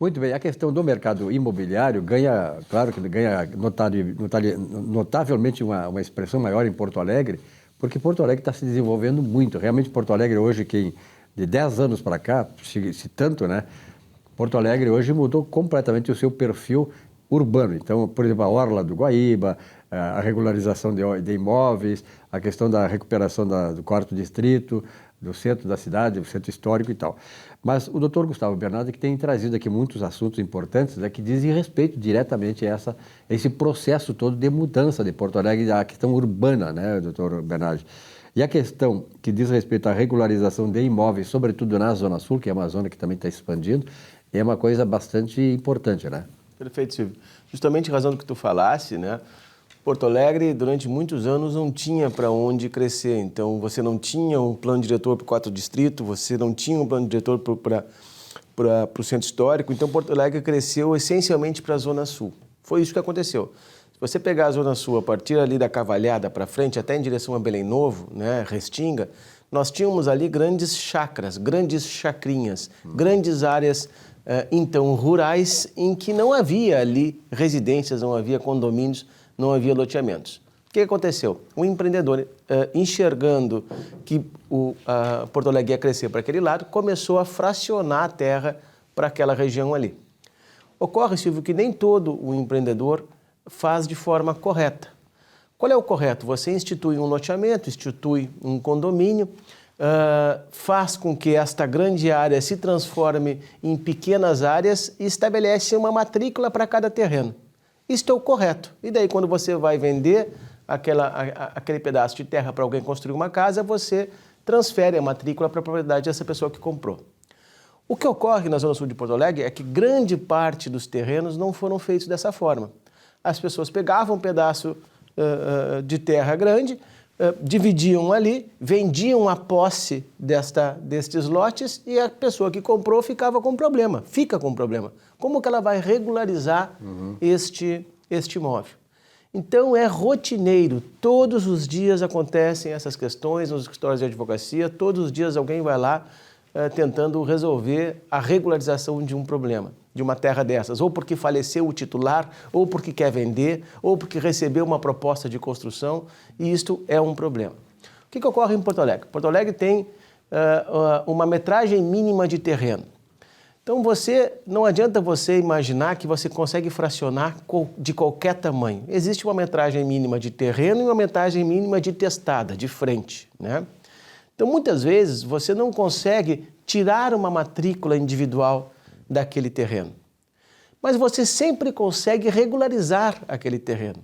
Muito bem, a questão do mercado imobiliário ganha, claro que ganha notavelmente uma expressão maior em Porto Alegre, porque Porto Alegre está se desenvolvendo muito. Realmente Porto Alegre hoje, de 10 anos para cá, se tanto, né? Porto Alegre hoje mudou completamente o seu perfil urbano. Então, por exemplo, a Orla do Guaíba, a regularização de imóveis, a questão da recuperação do quarto distrito, do centro da cidade, do centro histórico e tal. Mas o doutor Gustavo Bernardi que tem trazido aqui muitos assuntos importantes, né, que dizem respeito diretamente a esse processo todo de mudança de Porto Alegre, a questão urbana, né, doutor Bernardi? E a questão que diz respeito à regularização de imóveis, sobretudo na Zona Sul, que é uma zona que também está expandindo, é uma coisa bastante importante, né? Perfeito, Silvio. Justamente a razão do que tu falasse, né? Porto Alegre, durante muitos anos, não tinha para onde crescer. Então, você não tinha um plano diretor para o 4 distrito, você não tinha um plano diretor para o centro histórico. Então, Porto Alegre cresceu essencialmente para a Zona Sul. Foi isso que aconteceu. Se você pegar a Zona Sul, a partir ali da Cavalhada para frente, até em direção a Belém Novo, né, Restinga, nós tínhamos ali grandes chacras, grandes chacrinhas, grandes áreas, então, rurais, em que não havia ali residências, não havia condomínios, não havia loteamentos. O que aconteceu? O empreendedor, enxergando que Porto Alegre ia crescer para aquele lado, começou a fracionar a terra para aquela região ali. Ocorre, Silvio, que nem todo o empreendedor faz de forma correta. Qual é o correto? Você institui um loteamento, institui um condomínio, faz com que esta grande área se transforme em pequenas áreas e estabelece uma matrícula para cada terreno. Isto é o correto. E daí, quando você vai vender aquele pedaço de terra para alguém construir uma casa, você transfere a matrícula para a propriedade dessa pessoa que comprou. O que ocorre na Zona Sul de Porto Alegre é que grande parte dos terrenos não foram feitos dessa forma. As pessoas pegavam um pedaço de terra grande, dividiam ali, vendiam a posse destes lotes e a pessoa que comprou ficava com problema, fica com problema. Como que ela vai regularizar este imóvel? Então é rotineiro, todos os dias acontecem essas questões nos escritórios de advocacia, todos os dias alguém vai lá tentando resolver a regularização de um problema, de uma terra dessas, ou porque faleceu o titular, ou porque quer vender, ou porque recebeu uma proposta de construção, e isto é um problema. O que ocorre em Porto Alegre? Porto Alegre tem uma metragem mínima de terreno. Então não adianta você imaginar que você consegue fracionar de qualquer tamanho. Existe uma metragem mínima de terreno e uma metragem mínima de testada, de frente, né? Então, muitas vezes, você não consegue tirar uma matrícula individual daquele terreno. Mas você sempre consegue regularizar aquele terreno.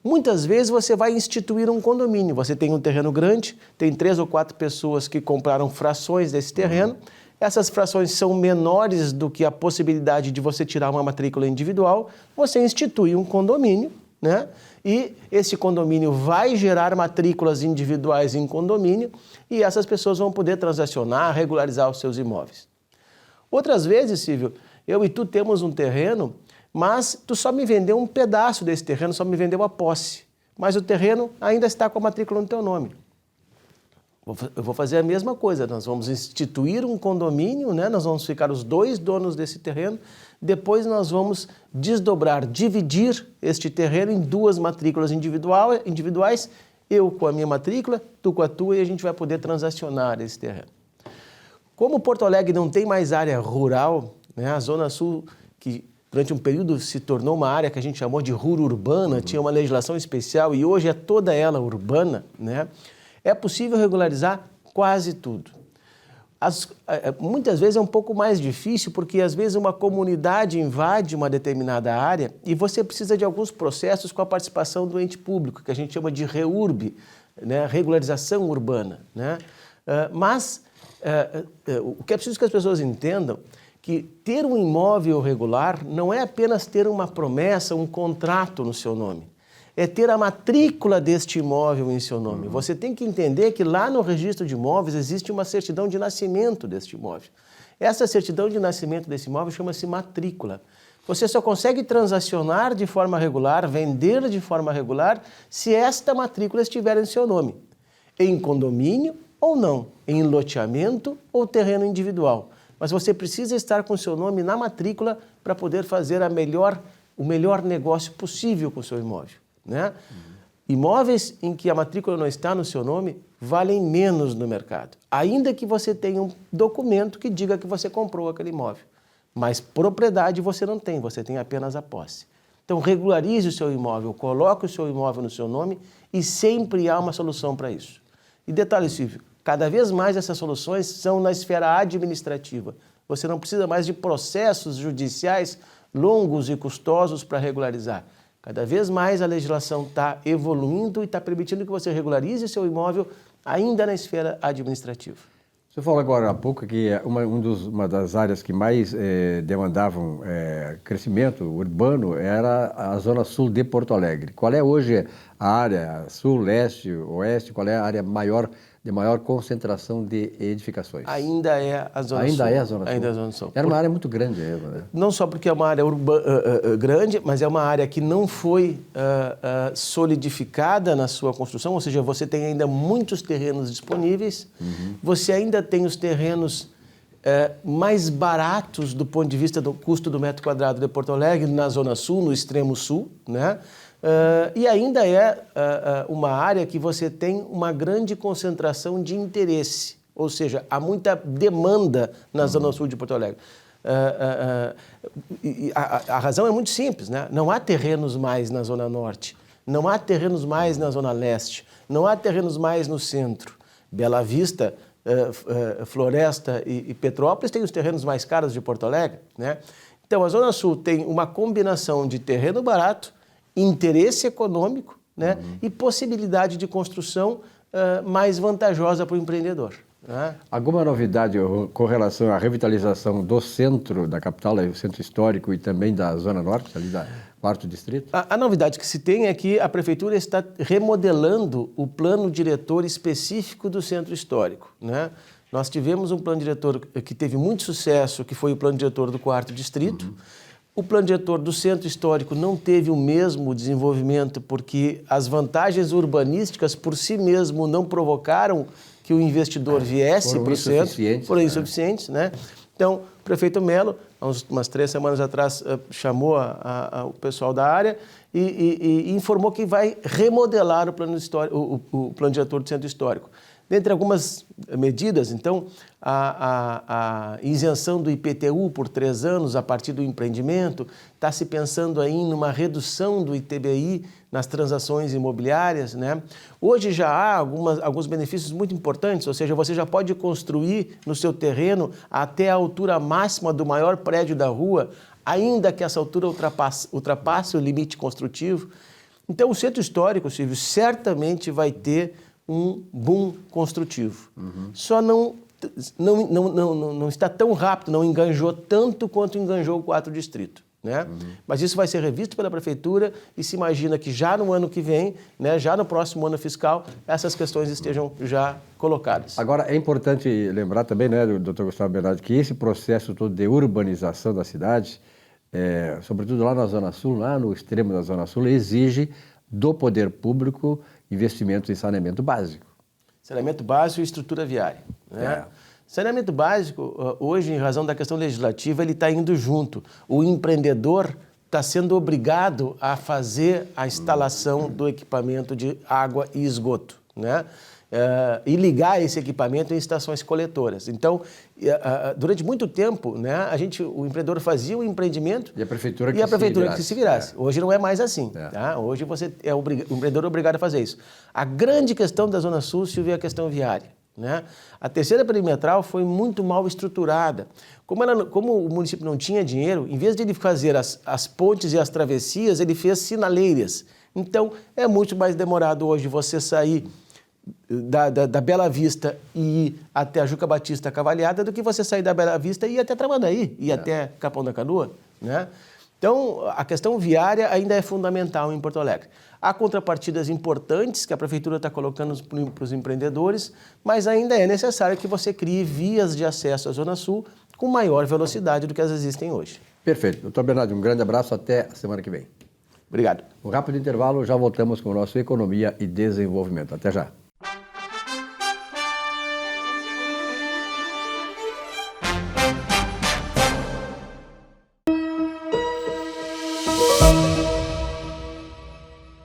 Muitas vezes você vai instituir um condomínio. Você tem um terreno grande, tem 3 ou 4 pessoas que compraram frações desse terreno. Essas frações são menores do que a possibilidade de você tirar uma matrícula individual. Você institui um condomínio, né? E esse condomínio vai gerar matrículas individuais em condomínio e essas pessoas vão poder transacionar, regularizar os seus imóveis. Outras vezes, Silvio, eu e tu temos um terreno, mas tu só me vendeu um pedaço desse terreno, só me vendeu a posse, mas o terreno ainda está com a matrícula no teu nome. Eu vou fazer a mesma coisa, nós vamos instituir um condomínio, né? Nós vamos ficar os 2 donos desse terreno, depois nós vamos desdobrar, dividir este terreno em 2 matrículas individuais, eu com a minha matrícula, tu com a tua, e a gente vai poder transacionar esse terreno. Como Porto Alegre não tem mais área rural, né? A Zona Sul, que durante um período se tornou uma área que a gente chamou de ruro-urbana, tinha uma legislação especial e hoje é toda ela urbana, né? É possível regularizar quase tudo. Muitas vezes é um pouco mais difícil porque às vezes uma comunidade invade uma determinada área e você precisa de alguns processos com a participação do ente público, que a gente chama de REURB, né? Regularização urbana, né? Mas o que é preciso que as pessoas entendam que ter um imóvel regular não é apenas ter uma promessa, um contrato no seu nome. É ter a matrícula deste imóvel em seu nome. Você tem que entender que lá no registro de imóveis existe uma certidão de nascimento deste imóvel. Essa certidão de nascimento desse imóvel chama-se matrícula. Você só consegue transacionar de forma regular, vender de forma regular, se esta matrícula estiver em seu nome. Em condomínio ou não, em loteamento ou terreno individual. mas você precisa estar com o seu nome na matrícula para poder fazer o melhor negócio possível com o seu imóvel, né? Imóveis em que a matrícula não está no seu nome valem menos no mercado, ainda que você tenha um documento que diga que você comprou aquele imóvel. Mas propriedade você não tem, você tem apenas a posse. Então regularize o seu imóvel, coloque o seu imóvel no seu nome e sempre há uma solução para isso. E detalhe, Silvio, cada vez mais essas soluções são na esfera administrativa. Você não precisa mais de processos judiciais longos e custosos para regularizar. Cada vez mais a legislação está evoluindo e está permitindo que você regularize seu imóvel ainda na esfera administrativa. Você falou agora há pouco que uma das áreas que mais demandavam crescimento urbano era a zona sul de Porto Alegre. Qual é hoje a área sul, leste, oeste? Qual é a área de maior concentração de edificações? Ainda é a zona sul. Ainda é a zona sul? Ainda é a zona sul. Era uma área muito grande mesmo, né? Não só porque é uma área grande, mas é uma área que não foi solidificada na sua construção, ou seja, você tem ainda muitos terrenos disponíveis, você ainda tem os terrenos mais baratos do ponto de vista do custo do metro quadrado de Porto Alegre, na zona sul, no extremo sul, né? E ainda é uma área que você tem uma grande concentração de interesse, ou seja, há muita demanda na zona sul de Porto Alegre. A razão é muito simples, né? Não há terrenos mais na zona norte, não há terrenos mais na zona leste, não há terrenos mais no centro. Bela Vista, Floresta e Petrópolis têm os terrenos mais caros de Porto Alegre, né? Então a zona sul tem uma combinação de terreno barato, interesse econômico, né, e possibilidade de construção mais vantajosa para o empreendedor, né? Alguma novidade com relação à revitalização do centro da capital, o centro histórico e também da zona norte, ali da quarto distrito? A novidade que se tem é que a prefeitura está remodelando o plano diretor específico do centro histórico, né? Nós tivemos um plano diretor que teve muito sucesso, que foi o plano diretor do quarto distrito. O plano diretor do centro histórico não teve o mesmo desenvolvimento porque as vantagens urbanísticas por si mesmo não provocaram que o investidor viesse para o centro. Foram insuficientes, né? Então, o prefeito Melo, há umas 3 semanas atrás, chamou o pessoal da área e informou que vai remodelar o plano diretor do centro histórico. Dentre algumas medidas, então, a isenção do IPTU por 3 anos a partir do empreendimento, está se pensando aí numa redução do ITBI nas transações imobiliárias, né? Hoje já há alguns benefícios muito importantes, ou seja, você já pode construir no seu terreno até a altura máxima do maior prédio da rua, ainda que essa altura ultrapasse o limite construtivo. Então, o centro histórico, Silvio, certamente vai ter um boom construtivo. Só não está tão rápido, não enganjou tanto quanto enganjou o quarto distrito, né? Mas isso vai ser revisto pela prefeitura e se imagina que já no ano que vem, né, já no próximo ano fiscal, essas questões estejam já colocadas. Agora, é importante lembrar também, né, doutor Gustavo Bernardi, que esse processo todo de urbanização da cidade, sobretudo lá na Zona Sul, lá no extremo da Zona Sul, exige do poder público investimentos em saneamento básico. Saneamento básico e estrutura viária, né? Saneamento básico, hoje, em razão da questão legislativa, ele está indo junto. O empreendedor está sendo obrigado a fazer a instalação do equipamento de água e esgoto, né? E ligar esse equipamento em estações coletoras. Então, durante muito tempo, né, o empreendedor fazia o empreendimento e a prefeitura que se virasse. Hoje não é mais assim. Tá? Hoje o empreendedor é obrigado a fazer isso. A grande questão da Zona Sul, Silvio, é a questão viária, né? A terceira perimetral foi muito mal estruturada. Como o município não tinha dinheiro, em vez de ele fazer as pontes e as travessias, ele fez sinaleiras. Então, é muito mais demorado hoje você sair da Bela Vista e ir até a Juca Batista Cavalhada do que você sair da Bela Vista e ir até Tramandaí, e até Capão da Canoa, né? Então, a questão viária ainda é fundamental em Porto Alegre. Há contrapartidas importantes que a prefeitura está colocando para os empreendedores, mas ainda é necessário que você crie vias de acesso à Zona Sul com maior velocidade do que as existem hoje. Perfeito. Doutor Bernardi, um grande abraço, até a semana que vem. Obrigado. Um rápido intervalo, já voltamos com o nosso Economia e Desenvolvimento. Até já.